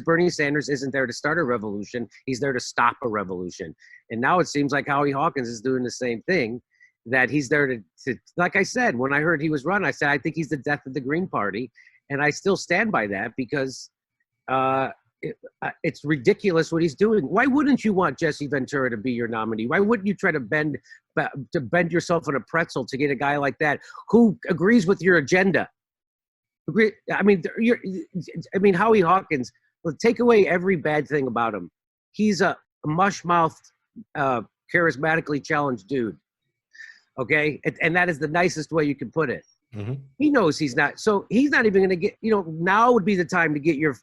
Bernie Sanders isn't there to start a revolution. He's there to stop a revolution. And now it seems like Howie Hawkins is doing the same thing, that he's there to like I said, when I heard he was running, I said, I think he's the death of the Green Party. And I still stand by that because it's ridiculous what he's doing. Why wouldn't you want Jesse Ventura to be your nominee? Why wouldn't you try to bend yourself in a pretzel to get a guy like that who agrees with your agenda? I mean, Howie Hawkins, take away every bad thing about him. He's a mush-mouthed, charismatically challenged dude. Okay? And that is the nicest way you can put it. Mm-hmm. He knows he's not. So he's not even going to get, now would be the time to get your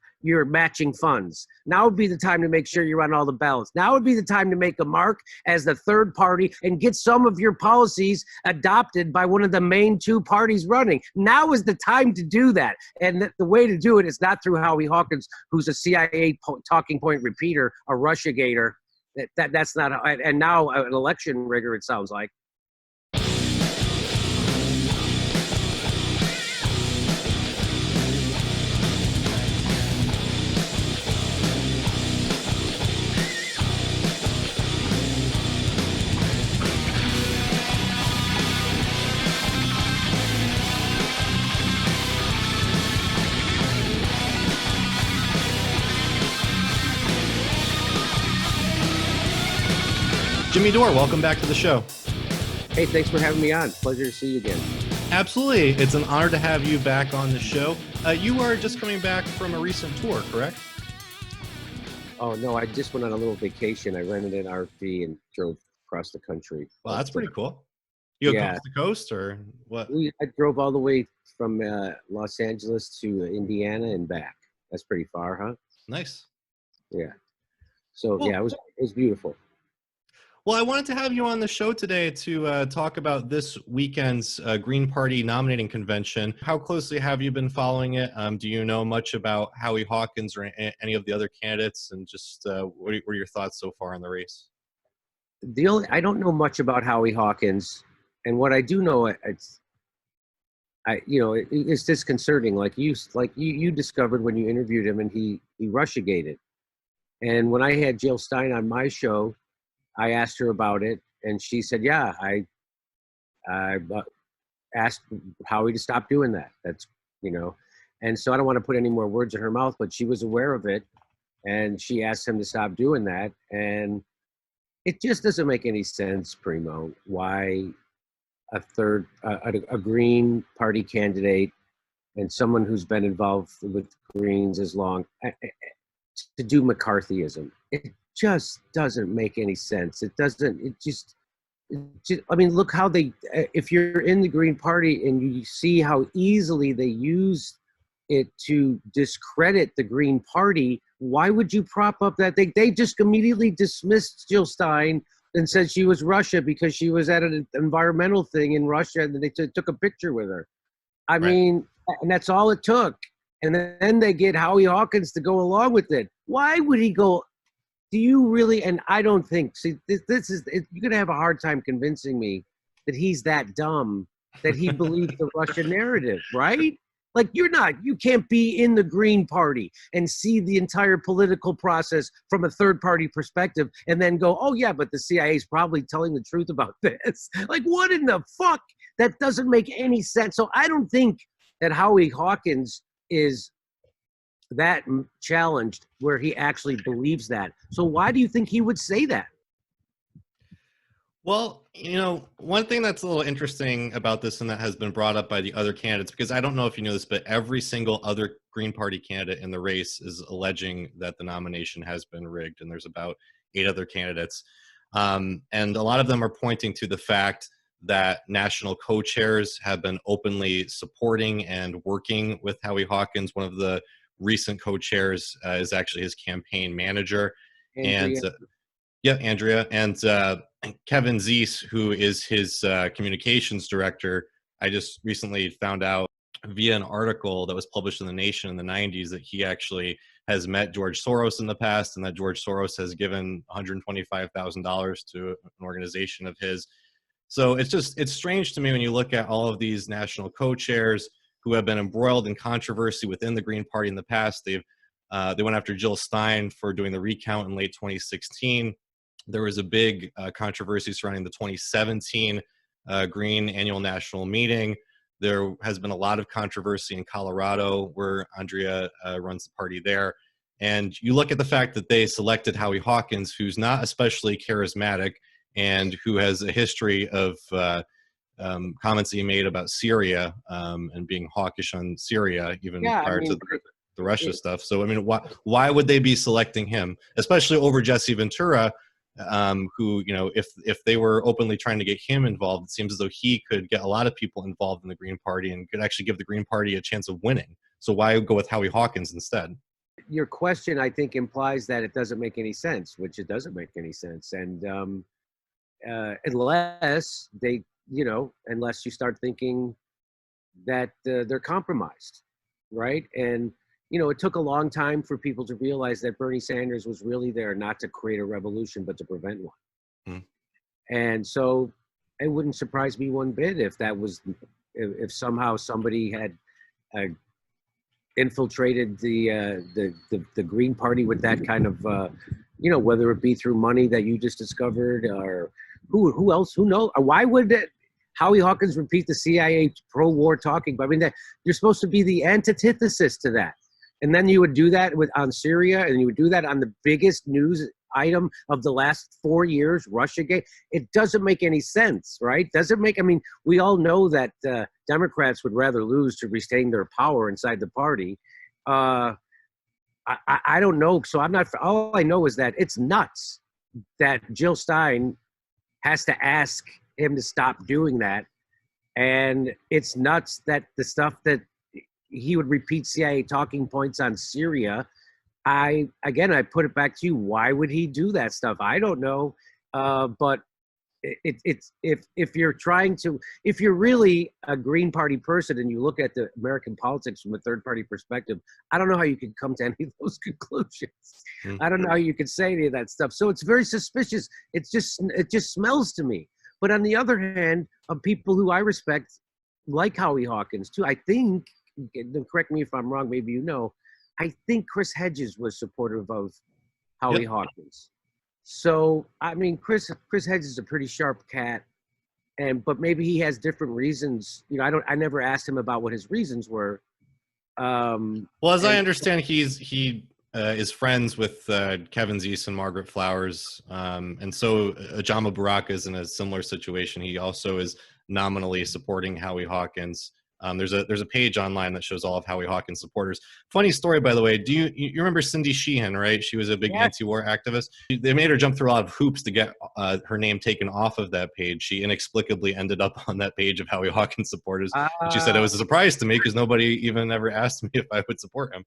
matching funds. Now would be the time to make sure you're on all the ballots. Now would be the time to make a mark as the third party and get some of your policies adopted by one of the main two parties running. Now is the time to do that. And the way to do it is not through Howie Hawkins, who's a CIA talking point repeater, a Russiagator. That's not, and now an election rigger, it sounds like. Jimmy Dore, welcome back to the show. Hey, thanks for having me on. Pleasure to see you again. Absolutely. It's an honor to have you back on the show. You are just coming back from a recent tour, correct? Oh, no, I just went on a little vacation. I rented an RV and drove across the country. Well, that's pretty cool. You go coast to coast or what? I drove all the way from Los Angeles to Indiana and back. That's pretty far, huh? Nice. Yeah. So, cool. Yeah, it was beautiful. Well, I wanted to have you on the show today to talk about this weekend's Green Party nominating convention. How closely have you been following it? Do you know much about Howie Hawkins or any of the other candidates? And just what are your thoughts so far in the race? I don't know much about Howie Hawkins, and what I do know, it's disconcerting. Like you discovered when you interviewed him, and he Russiagated. And when I had Jill Stein on my show, I asked her about it, and she said, "Yeah, I asked Howie to stop doing that." That's and so I don't want to put any more words in her mouth, but she was aware of it, and she asked him to stop doing that, and it just doesn't make any sense, Primo, why a Green Party candidate and someone who's been involved with Greens as long to do McCarthyism. It just doesn't make any sense. I mean, look how if you're in the Green Party and you see how easily they use it to discredit the Green Party, why would you prop up that? They just immediately dismissed Jill Stein and said she was Russia because she was at an environmental thing in Russia, and they took a picture with her. I mean, and that's all it took. And then they get Howie Hawkins to go along with it. Why would he go? Do you really? And I don't think. See, this is you're gonna have a hard time convincing me that he's that dumb that he believes the Russian narrative, right? Like you can't be in the Green Party and see the entire political process from a third party perspective and then go, oh yeah, but the CIA is probably telling the truth about this. Like what in the fuck? That doesn't make any sense. So I don't think that Howie Hawkins is that challenged where he actually believes that. So why do you think he would say that? Well, one thing that's a little interesting about this and that has been brought up by the other candidates, because I don't know if you know this, but every single other Green Party candidate in the race is alleging that the nomination has been rigged. And there's about 8 other candidates. And a lot of them are pointing to the fact that national co-chairs have been openly supporting and working with Howie Hawkins. One of the recent co-chairs is actually his campaign manager. Andrea. Andrea. And Kevin Zeese, who is his communications director, I just recently found out via an article that was published in The Nation in the 90s that he actually has met George Soros in the past, and that George Soros has given $125,000 to an organization of his. So it's strange to me when you look at all of these national co-chairs who have been embroiled in controversy within the Green Party in the past. They've They went after Jill Stein for doing the recount in late 2016. There was a big controversy surrounding the 2017 Green Annual National Meeting. There has been a lot of controversy in Colorado, where Andrea runs the party there. And you look at the fact that they selected Howie Hawkins, who's not especially charismatic and who has a history of comments that he made about Syria and being hawkish on Syria, even prior to the Russia stuff. So, I mean, why would they be selecting him, especially over Jesse Ventura, who, you know, if they were openly trying to get him involved, it seems as though he could get a lot of people involved in the Green Party and could actually give the Green Party a chance of winning. So why go with Howie Hawkins instead? Your question, I think, implies that it doesn't make any sense, which it doesn't make any sense. And unless they, you know, unless you start thinking that they're compromised, right? And, you know, it took a long time for people to realize that Bernie Sanders was really there not to create a revolution, but to prevent one. Mm. And so it wouldn't surprise me one bit if that was, if somehow somebody had infiltrated the Green Party with that kind of, you know, whether it be through money that you just discovered, or who else, who knows? Why would Howie Hawkins repeat the CIA pro-war talking? I mean, that you're supposed to be the antithesis to that. And then you would do that on Syria, and you would do that on the biggest news item of the last 4 years, Russiagate. It doesn't make any sense, right? Doesn't make, I mean, we all know that Democrats would rather lose to retain their power inside the party. I don't know. So I'm not, all I know is that it's nuts that Jill Stein has to ask him to stop doing that. And it's nuts that the stuff that he would repeat CIA talking points on Syria. I put it back to you. Why would he do that stuff? I don't know. But it's if you're trying to, if you're really a Green Party person and you look at the American politics from a third party perspective, I don't know how you could come to any of those conclusions. Mm-hmm. I don't know how you could say any of that stuff. So it's very suspicious. It just smells to me. But on the other hand, of people who I respect, like Howie Hawkins too, I think, correct me if I'm wrong, maybe you know, I think Chris Hedges was supportive of Howie Hawkins. So, I mean, Chris Hedges is a pretty sharp cat, but maybe he has different reasons. You know, I never asked him about what his reasons were. Well, as I understand, he is friends with Kevin Zeese and Margaret Flowers, and so Ajama Baraka is in a similar situation. He also is nominally supporting Howie Hawkins. There's a page online that shows all of Howie Hawkins supporters. Funny story, by the way. Do you remember Cindy Sheehan, right? She was a big anti-war activist. They made her jump through a lot of hoops to get her name taken off of that page. She inexplicably ended up on that page of Howie Hawkins supporters. And she said it was a surprise to me because nobody even ever asked me if I would support him.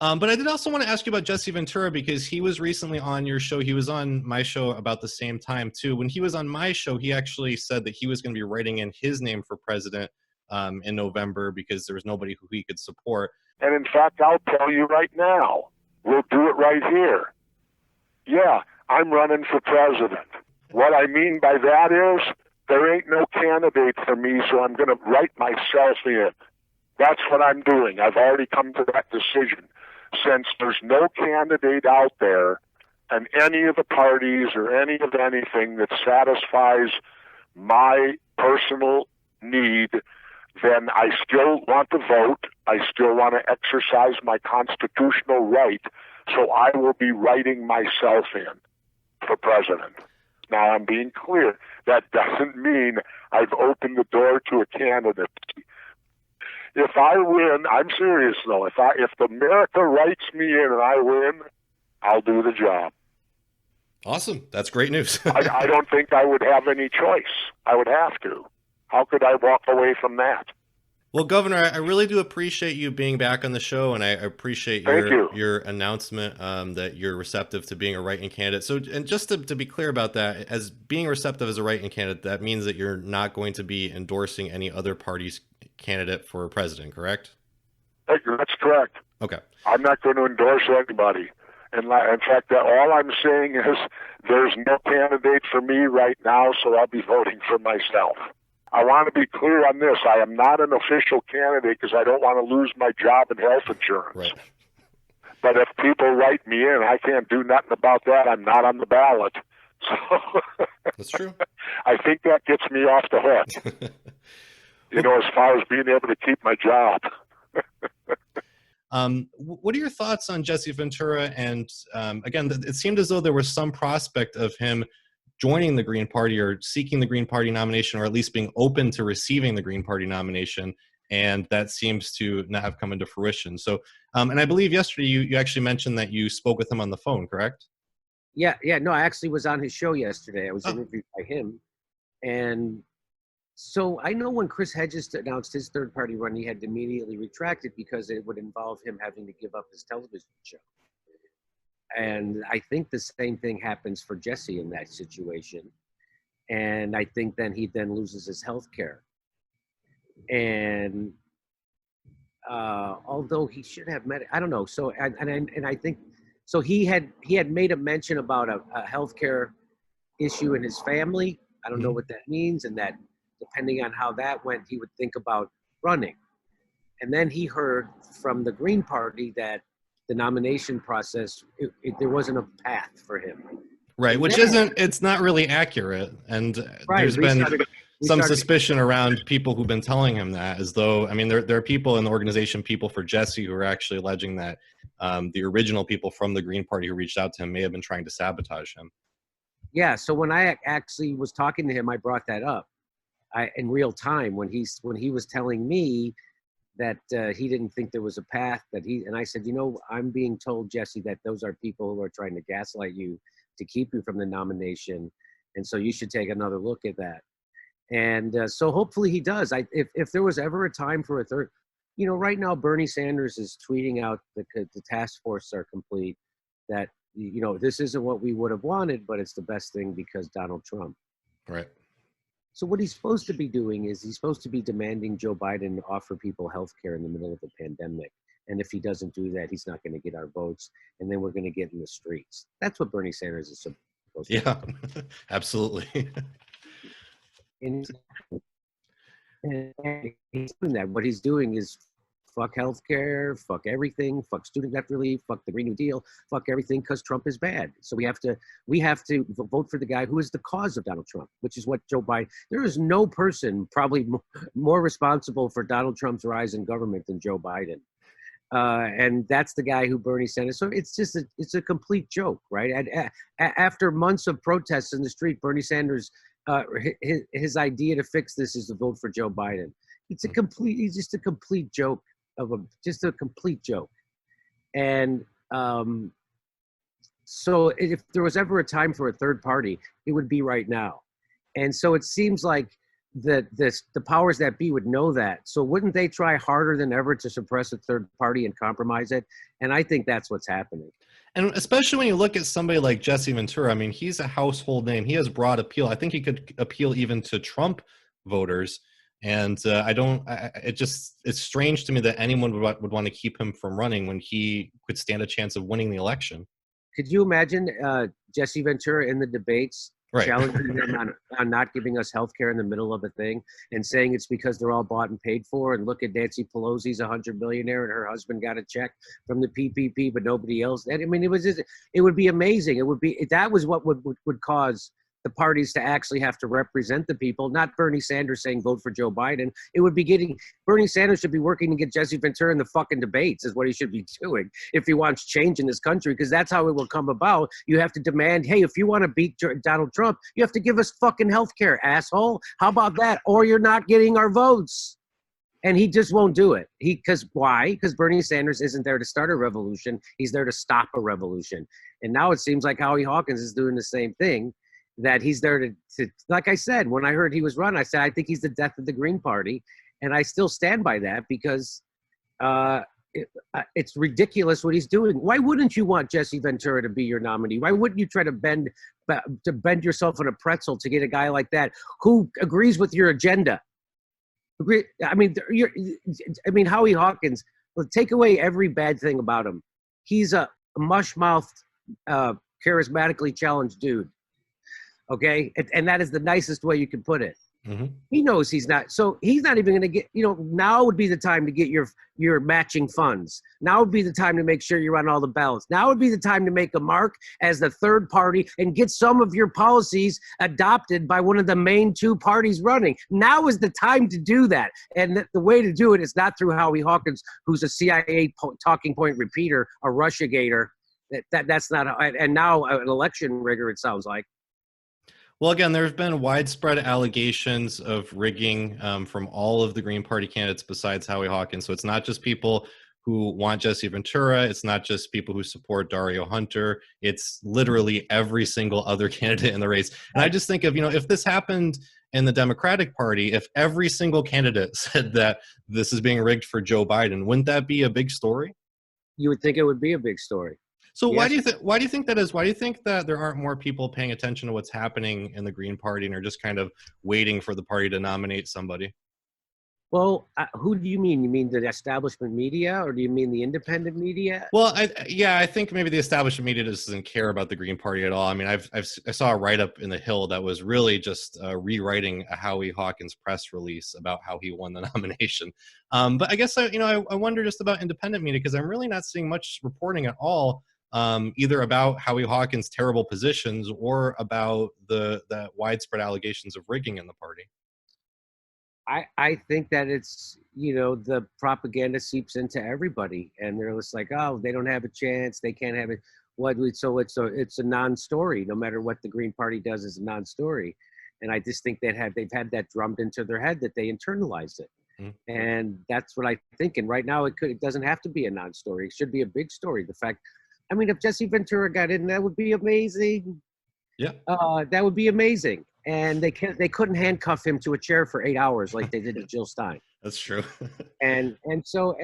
But I did also want to ask you about Jesse Ventura, because he was recently on your show. He was on my show about the same time, too. When he was on my show, he actually said that he was going to be writing in his name for president in November because there was nobody who he could support. And in fact, I'll tell you right now, we'll do it right here. Yeah, I'm running for president. What I mean by that is there ain't no candidate for me, so I'm going to write myself in. That's what I'm doing. I've already come to that decision. Since there's no candidate out there and any of the parties or any of anything that satisfies my personal need, then I still want to vote. I still want to exercise my constitutional right. So I will be writing myself in for president. Now, I'm being clear. That doesn't mean I've opened the door to a candidacy. If I win, I'm serious though. If America writes me in and I win, I'll do the job. Awesome. That's great news. I don't think I would have any choice. I would have to. How could I walk away from that? Well, Governor, I really do appreciate you being back on the show, and I appreciate your announcement that you're receptive to being a write-in candidate. So, and just to be clear about that, as being receptive as a write-in candidate, that means that you're not going to be endorsing any other party's candidate for president, correct? That's correct. Okay. I'm not going to endorse anybody. And in fact, all I'm saying is there's no candidate for me right now, so I'll be voting for myself. I want to be clear on this. I am not an official candidate because I don't want to lose my job and health insurance. Right. But if people write me in, I can't do nothing about that. I'm not on the ballot. So That's true. I think that gets me off the hook, as far as being able to keep my job. What are your thoughts on Jesse Ventura? And again, it seemed as though there was some prospect of him joining the Green Party or seeking the Green Party nomination, or at least being open to receiving the Green Party nomination. And that seems to not have come into fruition. So, and I believe yesterday you actually mentioned that you spoke with him on the phone, correct? Yeah. No, I actually was on his show yesterday. I was interviewed by him. And so I know when Chris Hedges announced his third party run, he had to immediately retract it because it would involve him having to give up his television show. And I think the same thing happens for Jesse in that situation. And I think then he loses his health care. And although he should have met, I don't know. So, and I think, so he had made a mention about a healthcare issue in his family. I don't know what that means, and that depending on how that went, he would think about running. And then he heard from the Green Party that the nomination process, there wasn't a path for him. Right, which it's not really accurate. And there's been some suspicion around people who've been telling him that, as though, I mean, there are people in the organization, people for Jesse, who are actually alleging that the original people from the Green Party who reached out to him may have been trying to sabotage him. Yeah, so when I actually was talking to him, I brought that up in real time when he was telling me that he didn't think there was a path, and I said, I'm being told, Jesse, that those are people who are trying to gaslight you to keep you from the nomination, and so you should take another look at that. And so hopefully he does. If there was ever a time for a third, right now Bernie Sanders is tweeting out the task force are complete, that this isn't what we would have wanted, but it's the best thing because Donald Trump. Right. So what he's supposed to be doing is he's supposed to be demanding Joe Biden offer people health care in the middle of a pandemic. And if he doesn't do that, he's not going to get our votes. And then we're going to get in the streets. That's what Bernie Sanders is supposed to do. Yeah, absolutely. And he's doing that. What he's doing is fuck healthcare, fuck everything, fuck student debt relief, fuck the Green New Deal, fuck everything, because Trump is bad. So we have to vote for the guy who is the cause of Donald Trump, which is what Joe Biden. There is no person probably more responsible for Donald Trump's rise in government than Joe Biden. And that's the guy who Bernie Sanders. So it's a complete joke, right? After months of protests in the street, Bernie Sanders, his idea to fix this is to vote for Joe Biden. He's just a complete joke just a complete joke. And so if there was ever a time for a third party, it would be right now. And so it seems like the powers that be would know that. So wouldn't they try harder than ever to suppress a third party and compromise it? And I think that's what's happening. And especially when you look at somebody like Jesse Ventura, I mean, he's a household name. He has broad appeal. I think he could appeal even to Trump voters. And it's strange to me that anyone would want to keep him from running when he could stand a chance of winning the election. Could you imagine Jesse Ventura in the debates challenging them on not giving us health care in the middle of a thing and saying it's because they're all bought and paid for, and look at Nancy Pelosi's $100 billionaire and her husband got a check from the PPP, but nobody else. And I mean, it would be amazing. That was what would cause the parties to actually have to represent the people, not Bernie Sanders saying vote for Joe Biden. It would be Bernie Sanders should be working to get Jesse Ventura in the fucking debates is what he should be doing if he wants change in this country, because that's how it will come about. You have to demand, hey, if you want to beat Donald Trump, you have to give us fucking healthcare, asshole. How about that? Or you're not getting our votes. And he just won't do it. Why? Because Bernie Sanders isn't there to start a revolution. He's there to stop a revolution. And now it seems like Howie Hawkins is doing the same thing, that he's there to like I said, when I heard he was running, I said, I think he's the death of the Green Party. And I still stand by that because it's ridiculous what he's doing. Why wouldn't you want Jesse Ventura to be your nominee? Why wouldn't you try to bend yourself in a pretzel to get a guy like that who agrees with your agenda? I mean, Howie Hawkins, take away every bad thing about him. He's a mush-mouthed, charismatically challenged dude. Okay, and that is the nicest way you can put it. Hmm. He knows he's not. So he's not even going to get, now would be the time to get your matching funds. Now would be the time to make sure you're on all the ballots. Now would be the time to make a mark as the third party and get some of your policies adopted by one of the main two parties running. Now is the time to do that. And the way to do it is not through Howie Hawkins, who's a CIA talking point repeater, a Russiagator. That's not, and now an election rigger, it sounds like. Well, again, there have been widespread allegations of rigging from all of the Green Party candidates besides Howie Hawkins. So it's not just people who want Jesse Ventura. It's not just people who support Dario Hunter. It's literally every single other candidate in the race. And I just think of, if this happened in the Democratic Party, if every single candidate said that this is being rigged for Joe Biden, wouldn't that be a big story? You would think it would be a big story. So Yes. why do you think that is? Why do you think that there aren't more people paying attention to what's happening in the Green Party and are just kind of waiting for the party to nominate somebody? Well, who do you mean? You mean the establishment media, or do you mean the independent media? Well, I think maybe the establishment media just doesn't care about the Green Party at all. I mean, I saw a write-up in the Hill that was really just rewriting a Howie Hawkins press release about how he won the nomination. But I guess I wonder just about independent media, because I'm really not seeing much reporting at all, either about Howie Hawkins' terrible positions or about the widespread allegations of rigging in the party. I think that it's, the propaganda seeps into everybody, and they're just like, oh, they don't have a chance, they can't have it. So it's a non-story. No matter what the Green Party does, is a non-story. And I just think they've had that drummed into their head, that they internalized it. Mm-hmm. And that's what I think. And right now it doesn't have to be a non-story. It should be a big story. The fact, if Jesse Ventura got in, that would be amazing. Yeah. That would be amazing. And they couldn't handcuff him to a chair for 8 hours like they did to Jill Stein. That's true. So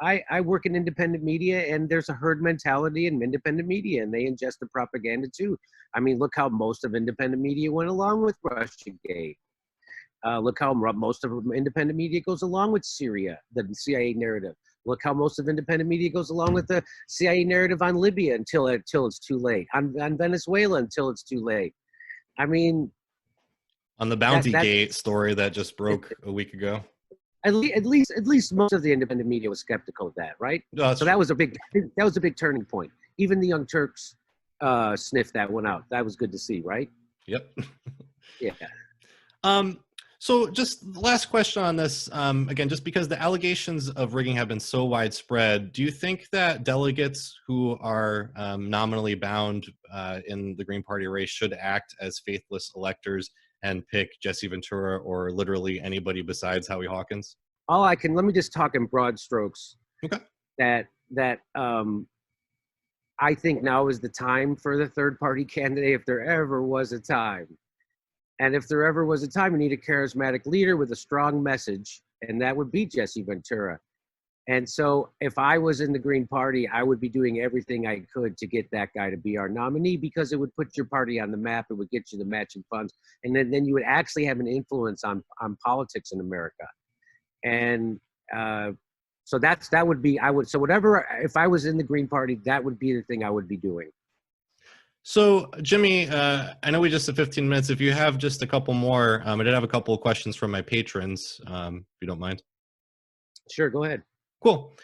I work in independent media, and there's a herd mentality in independent media, and they ingest the propaganda too. Look how most of independent media went along with Russiagate. Look how most of independent media goes along with Syria, the CIA narrative. Look how most of independent media goes along with the CIA narrative on Libya until it's too late, on Venezuela until it's too late. On the Bounty Gate story that just broke a week ago. At least most of the independent media was skeptical of that, right? No, so that was a big turning point. Even the Young Turks sniffed that one out. That was good to see, right? Yep. Yeah. So just last question on this, again, just because the allegations of rigging have been so widespread, do you think that delegates who are nominally bound in the Green Party race should act as faithless electors and pick Jesse Ventura or literally anybody besides Howie Hawkins? Let me just talk in broad strokes. Okay. That I think now is the time for the third party candidate, if there ever was a time. And if there ever was a time, we need a charismatic leader with a strong message, and that would be Jesse Ventura. And so if I was in the Green Party, I would be doing everything I could to get that guy to be our nominee, because it would put your party on the map. It would get you the matching funds. And then you would actually have an influence on politics in America. And so if I was in the Green Party, that would be the thing I would be doing. So, Jimmy, I know we just have 15 minutes. If you have just a couple more, I did have a couple of questions from my patrons, if you don't mind. Sure, go ahead. Cool.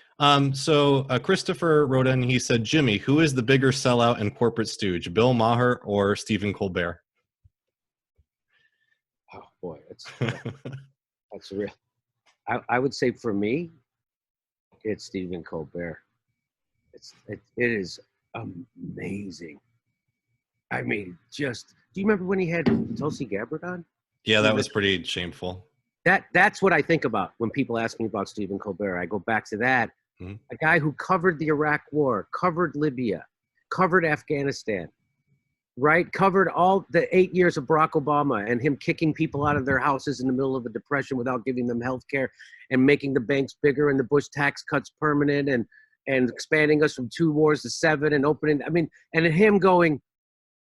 So Christopher wrote in, he said, Jimmy, who is the bigger sellout and corporate stooge, Bill Maher or Stephen Colbert? Oh, boy, that's real. I would say for me, it's Stephen Colbert. It is amazing. Do you remember when he had Tulsi Gabbard on? Yeah, that was pretty shameful. That's what I think about when people ask me about Stephen Colbert. I go back to that. Mm-hmm. A guy who covered the Iraq War, covered Libya, covered Afghanistan, right? Covered all the 8 years of Barack Obama and him kicking people out of their houses in the middle of a depression without giving them health care, and making the banks bigger, and the Bush tax cuts permanent, and expanding us from 2 wars to 7, and opening, and him going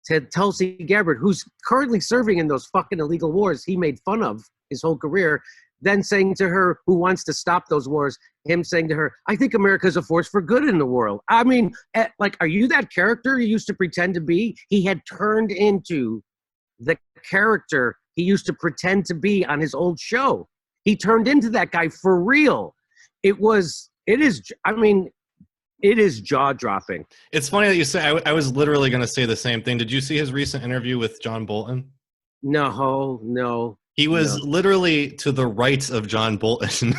to Tulsi Gabbard, who's currently serving in those fucking illegal wars he made fun of his whole career, then saying to her, who wants to stop those wars, him saying to her, I think America's a force for good in the world. Are you that character you used to pretend to be? He had turned into the character he used to pretend to be on his old show. He turned into that guy for real. It is jaw-dropping. It's funny that you say, I was literally going to say the same thing. Did you see his recent interview with John Bolton? No. He was literally to the right of John Bolton,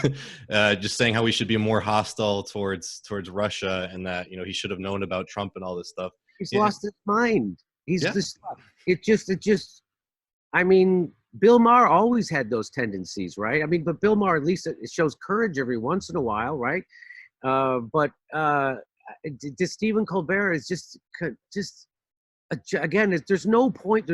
just saying how we should be more hostile towards Russia, and that, you know, he should have known about Trump and all this stuff. He's lost his mind. I mean, Bill Maher always had those tendencies, right? I mean, but Bill Maher, at least it shows courage every once in a while, right? But Stephen Colbert is just again, there's no point.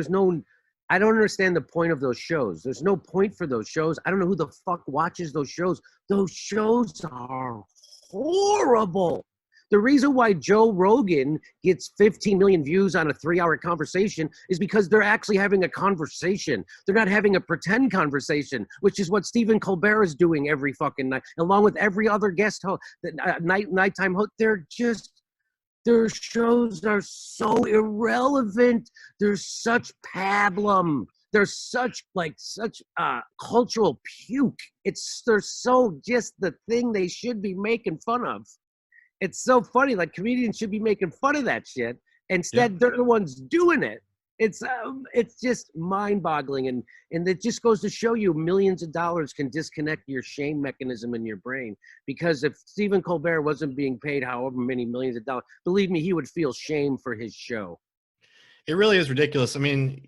I don't understand the point of those shows. There's no point for those shows. I don't know who the fuck watches those shows. Those shows are horrible. The reason why Joe Rogan gets 15 million views on a 3-hour conversation is because they're actually having a conversation. They're not having a pretend conversation, which is what Stephen Colbert is doing every fucking night, along with every other guest host, nighttime host. Their shows are so irrelevant. There's such pablum. There's such cultural puke. They're so just the thing they should be making fun of. It's so funny. Like, comedians should be making fun of that shit. Instead, they're the ones doing it. It's just mind-boggling, and it just goes to show you millions of dollars can disconnect your shame mechanism in your brain. Because if Stephen Colbert wasn't being paid however many millions of dollars, believe me, he would feel shame for his show. It really is ridiculous. I mean,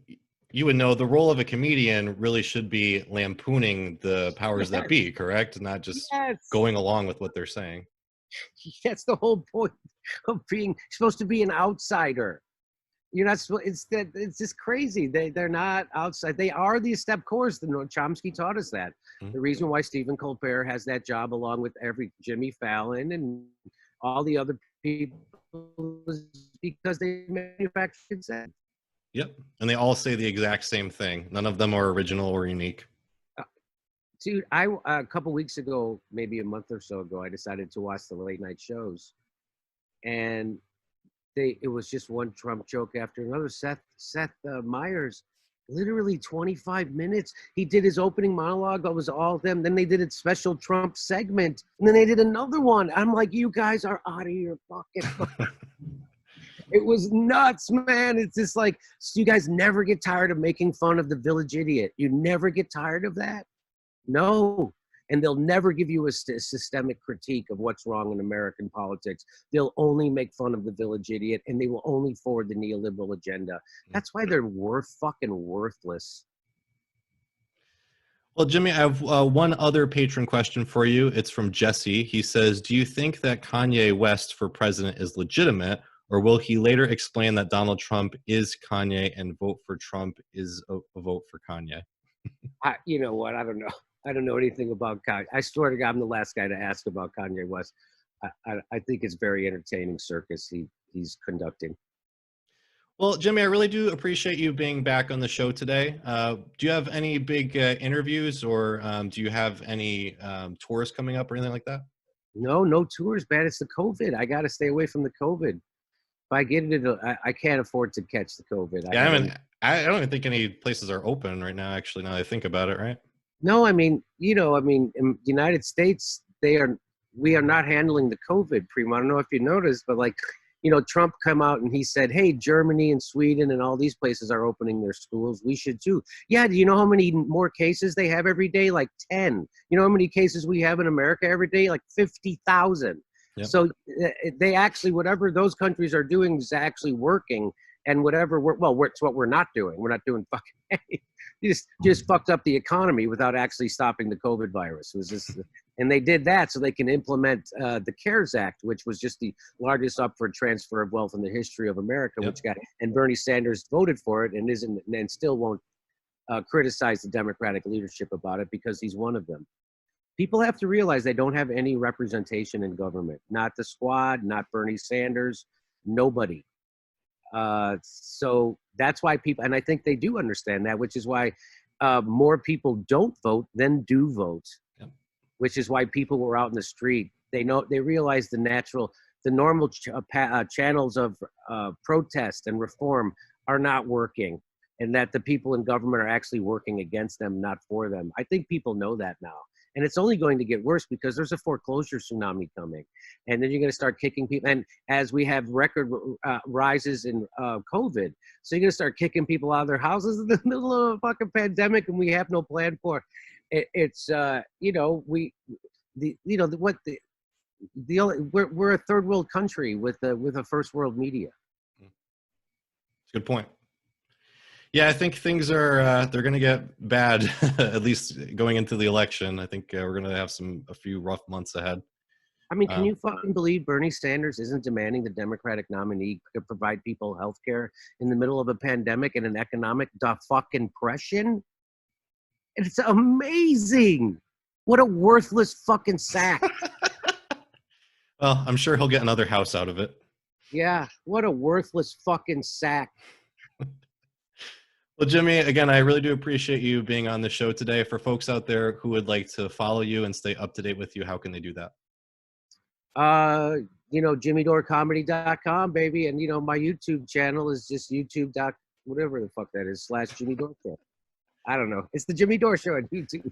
you would know the role of a comedian really should be lampooning the powers that be, correct? Not just going along with what they're saying. That's the whole point of being supposed to be an outsider. You're not supposed. It's just crazy. They're not outside. They are the step course. Chomsky taught us that. Mm-hmm. The reason why Stephen Colbert has that job, along with every Jimmy Fallon and all the other people, is because they manufacture consent. Yep, and they all say the exact same thing. None of them are original or unique. Dude, a couple weeks ago, maybe a month or so ago, I decided to watch the late night shows, and it was just one Trump joke after another. Seth Meyers, literally 25 minutes. He did his opening monologue. That was all of them. Then they did a special Trump segment, and then they did another one. I'm like, you guys are out of your fucking. It was nuts, man. It's just like, so you guys never get tired of making fun of the village idiot. You never get tired of that. No, and they'll never give you a systemic critique of what's wrong in American politics. They'll only make fun of the village idiot, and they will only forward the neoliberal agenda. That's why they're fucking worthless. Well, Jimmy, I have one other patron question for you. It's from Jesse. He says, do you think that Kanye West for president is legitimate, or will he later explain that Donald Trump is Kanye and vote for Trump is a vote for Kanye? You know what? I don't know. I don't know anything about Kanye. I swear to God, I'm the last guy to ask about Kanye West. I think it's very entertaining circus he's conducting. Well, Jimmy, I really do appreciate you being back on the show today. Do you have any big interviews, or do you have any tours coming up or anything like that? No tours, man. It's the COVID. I got to stay away from the COVID. If I get it, I can't afford to catch the COVID. Yeah, I don't even think any places are open right now, actually, now that I think about it, right? No, I mean, in the United States, we are not handling the COVID, Primo. I don't know if you noticed, but Trump come out and he said, hey, Germany and Sweden and all these places are opening their schools. We should too. Yeah, do you know how many more cases they have every day? Like 10. You know how many cases we have in America every day? Like 50,000. Yep. So they actually, whatever those countries are doing is actually working. And whatever it's what we're not doing. We're not doing fucking. just fucked up the economy without actually stopping the COVID virus. It was just, and they did that so they can implement the CARES Act, which was just the largest upward transfer of wealth in the history of America. Yep. And Bernie Sanders voted for it and still won't criticize the Democratic leadership about it because he's one of them. People have to realize they don't have any representation in government. Not the Squad, not Bernie Sanders, nobody. So that's why people, and I think they do understand that, which is why more people don't vote than do vote, yep. Which is why people were out in the street. They realize the normal channels of protest and reform are not working. and that the people in government are actually working against them, not for them. I think people know that now. And it's only going to get worse because there's a foreclosure tsunami coming. And then you're going to start kicking people. And as we have record rises in COVID, so you're going to start kicking people out of their houses in the middle of a fucking pandemic, and we have no plan for it. We're a third world country with a first world media. Good point. Yeah, I think things are they're going to get bad, at least going into the election. I think we're going to have a few rough months ahead. I mean, can you fucking believe Bernie Sanders isn't demanding the Democratic nominee to provide people health care in the middle of a pandemic and an economic fucking depression? It's amazing. What a worthless fucking sack. Well, I'm sure he'll get another house out of it. Yeah, what a worthless fucking sack. Well, Jimmy, again, I really do appreciate you being on the show today. For folks out there who would like to follow you and stay up to date with you, how can they do that? JimmyDoreComedy.com, baby. And, my YouTube channel is just whatever the fuck that is, /Jimmy Dore Show. I don't know. It's the Jimmy Dore Show on YouTube.